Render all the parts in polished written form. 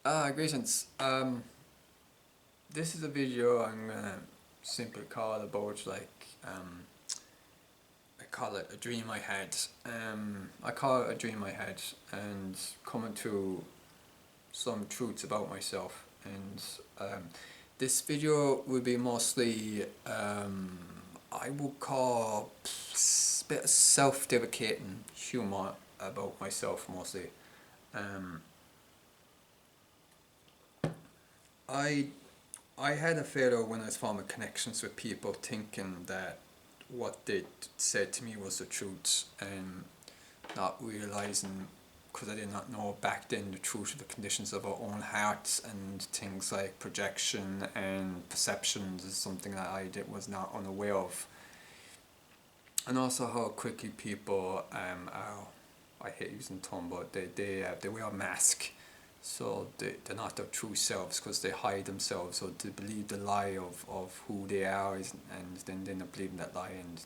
Greetings. This is a video I'm gonna simply call about I call it a dream I had. I call it a dream I had and coming to some truths about myself. And this video will be mostly I would call a bit of self-deprecating humour about myself mostly. I I had a failure when I was forming connections with people, thinking that what they said to me was the truth, and not realizing, because I did not know back then the truth of the conditions of our own hearts, and things like projection and perceptions is something that was not unaware of, and also how quickly people are. I hate using the term, but they wear a mask, so they're not their true selves because they hide themselves, so they believe the lie of who they are and then they end up believing that lie, and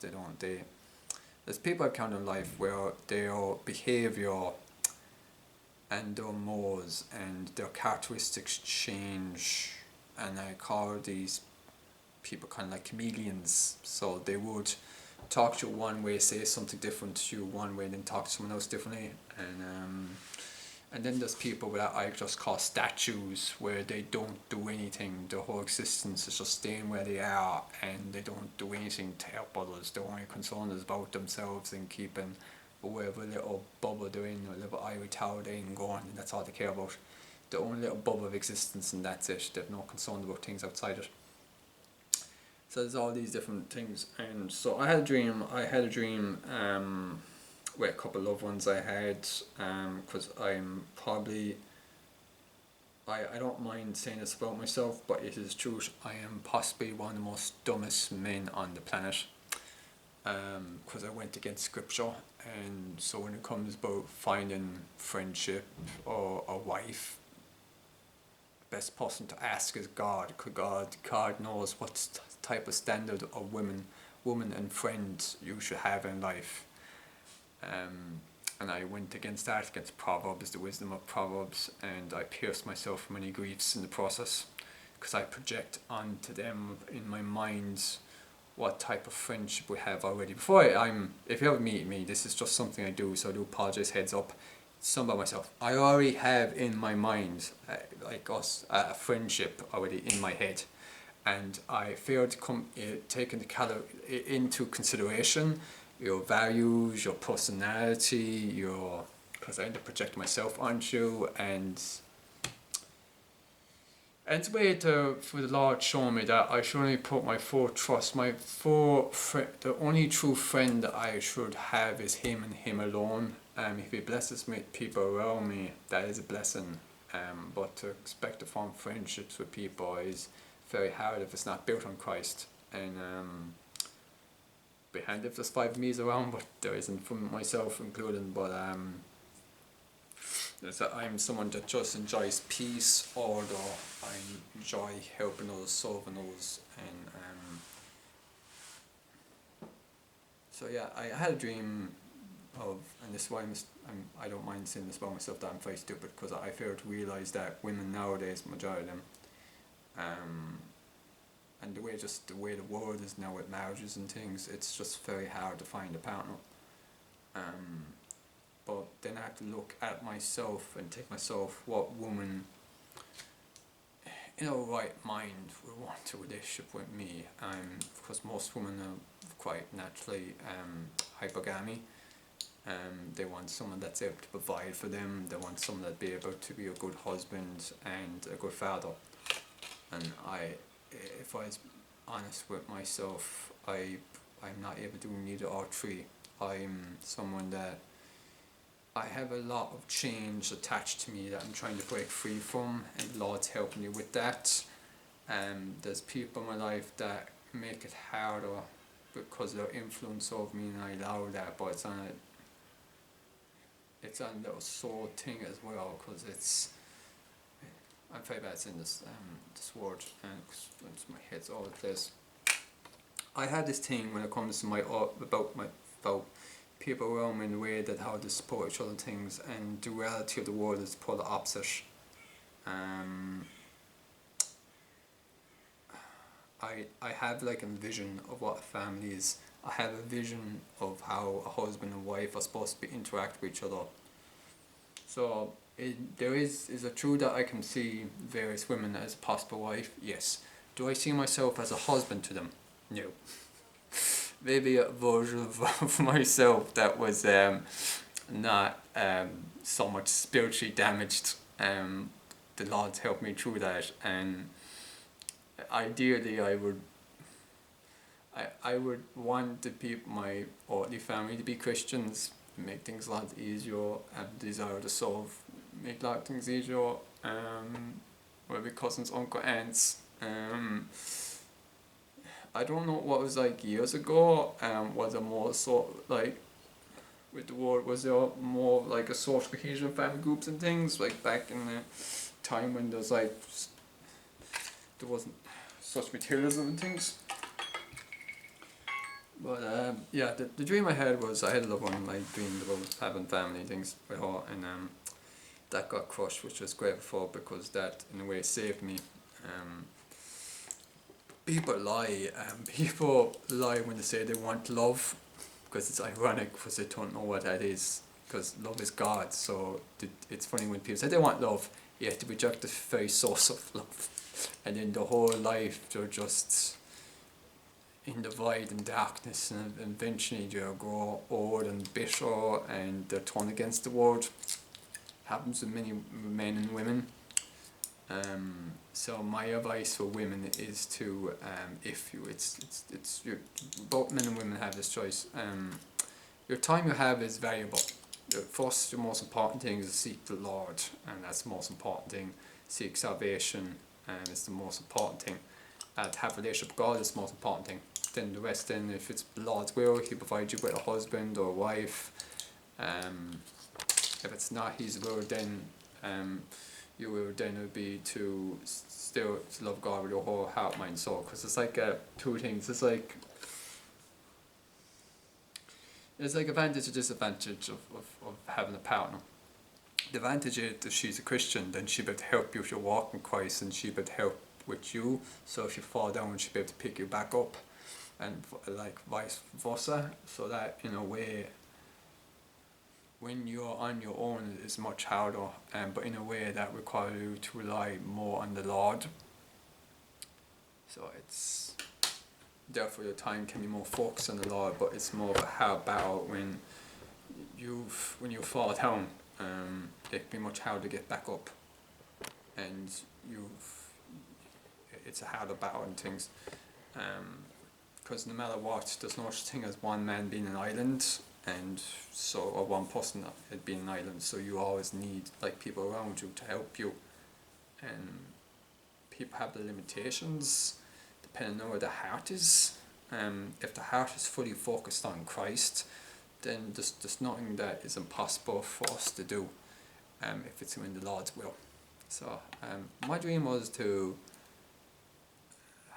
there's people I've encountered in life where their behaviour and their modes and their characteristics change, and I call these people kind of like chameleons, so they would talk to you one way, say something different to you one way, and then talk to someone else differently, and then there's people that I just call statues, where they don't do anything. Their whole existence is just staying where they are, and they don't do anything to help others. Their only concern is about themselves and keeping whatever little bubble they're in, or little ivory tower they're in going, and that's all they care about. Their own little bubble of existence, and that's it. They have no concern about things outside it. So there's all these different things, and so I had a dream. With a couple of loved ones I had, because I'm probably, I don't mind saying this about myself, but it is true. I am possibly one of the most dumbest men on the planet, because I went against scripture, and so when it comes about finding friendship or a wife, the best person to ask is God, because God knows what type of standard of woman and friend you should have in life. And I went against that, against Proverbs, the wisdom of Proverbs, and I pierced myself for many griefs in the process, because I project onto them in my mind what type of friendship we have already. If you ever meet me, this is just something I do, so I do apologize, heads up. Some about myself. I already have in my mind, a friendship already in my head, and I failed to take into consideration your values, your personality, because I end up projecting myself onto you, and it's a way for the Lord showing me that I should only put my full trust, the only true friend that I should have is Him and Him alone. If He blesses me with people around me, that is a blessing. But to expect to form friendships with people is very hard if it's not built on Christ. And behind if there's 5 me's around, but there isn't, from myself included. But I'm someone that just enjoys peace, order. I enjoy helping others, solving others, and so yeah, I had a dream of, and this is why I don't mind saying this about myself, that I'm very stupid, because I fail to realise that women nowadays, majority of them, and the way the world is now with marriages and things, it's just very hard to find a partner. But then I have to look at myself and take myself, what woman in her right mind would want a relationship with me? Because most women are quite naturally hypergamy. They want someone that's able to provide for them. They want someone that'd be able to be a good husband and a good father. And if I was honest with myself, I'm not able to do neither or three. I'm someone that I have a lot of change attached to me that I'm trying to break free from, and the Lord's helping me with that. There's people in my life that make it harder because of their influence over me, and I allow that, but it's on a little soul thing as well, because I'm very bad saying this word, and my head's all over the place. I had this thing when it comes to about people around me in the way that how they support each other and things, and the reality of the world is polar opposite. I have like a vision of what a family is. I have a vision of how a husband and wife are supposed to be interact with each other. So there is it true that I can see various women as a possible wife? Yes. Do I see myself as a husband to them? No. Maybe a version of myself that was not so much spiritually damaged. The Lord's helped me through that, and ideally I would want the people, my earthly family, to be Christians, make things a lot easier, and desire to solve, make a lot of things easier. Maybe cousins, uncle, aunts. I don't know what it was like years ago. Was it more sort like with the war? Was there more like a social cohesion of family groups and things like back in the time when there wasn't such materialism and things? But yeah, the dream I had was I had a loved one. I dreamed about having family things with her, and that got crushed, which was grateful because that in a way saved me. People lie. People lie when they say they want love, because it's ironic because they don't know what that is. Because love is God, so it's funny when people say they want love, you have to reject the very source of love, and then the whole life they're just in the void and darkness, and eventually they'll grow old and bitter and they'll turn against the world. Happens with many men and women. So my advice for women is to, both men and women have this choice. Your time you have is valuable. First, the most important thing is to seek the Lord, and that's the most important thing. Seek salvation, and it's the most important thing. To have a relationship with God is the most important thing. Then the rest, then if it's the Lord's will, He provides you with a husband or a wife. If it's not His will, then you will then would be to still to love God with your whole heart, mind, soul. Because it's like two things. It's like advantage and disadvantage of having a partner. The advantage is if she's a Christian, then she'll be able to help you with your walk in Christ, and she'll be able to help with you. So if you fall down, she'll be able to pick you back up, and like vice versa. So that in a way, when you're on your own, it's much harder, but in a way that requires you to rely more on the Lord. So it's therefore your time can be more focused on the Lord, but it's more of a hard battle when you fall down. It can be much harder to get back up, and it's a harder battle and things. Because no matter what, there's no such thing as one man being an island, or one person being an island. So you always need like people around you to help you, and people have the limitations depending on where the heart is. If the heart is fully focused on Christ, then there's nothing that is impossible for us to do, if it's in the Lord's will. So my dream was to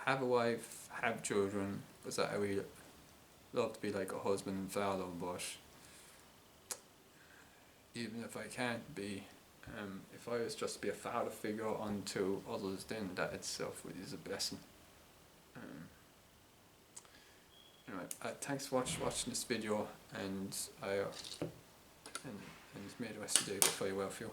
have a wife, have children, because I really love to be like a husband and father, but even if I can't be, if I was just to be a father figure unto others, then that itself is a blessing. Anyway, thanks for watching this video, and may the rest of the day go very well for you.